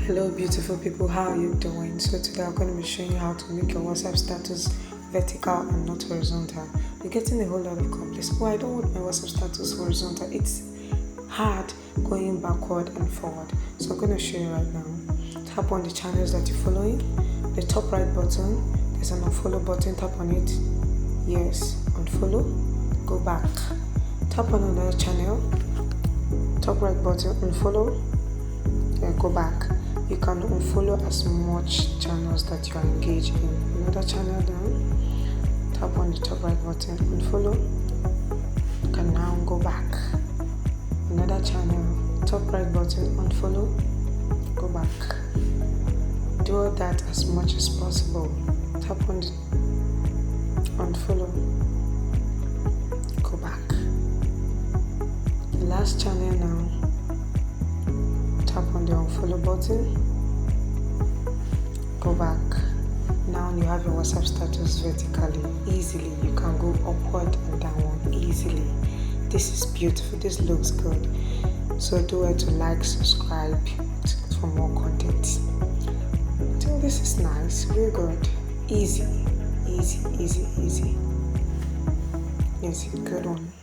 Hello, beautiful people. How are you doing? So today I'm going to be showing you how to make your WhatsApp status vertical and not horizontal. You're getting a whole lot of complaints. Oh, I don't want my WhatsApp status horizontal. It's hard going backward and forward. So I'm going to show you right now. Tap on the channels that you're following. The top right button, there's an unfollow button. Tap on it. Yes, unfollow. Go back. Tap on another channel. Top right button, unfollow. Then go back. You can unfollow as much channels that you are engaged in. Another channel down, tap on the top right button, unfollow. You can now go back. Another channel, top right button, unfollow, go back. Do all that as much as possible. Tap on the unfollow, go back. The last channel now, tap on the unfollow button, go back. Now you have your WhatsApp status vertically. Easily, you can go upward and downward easily. This is beautiful. This looks good. So do it to like, subscribe for more content. I think this is nice. Very good. Easy. Good one.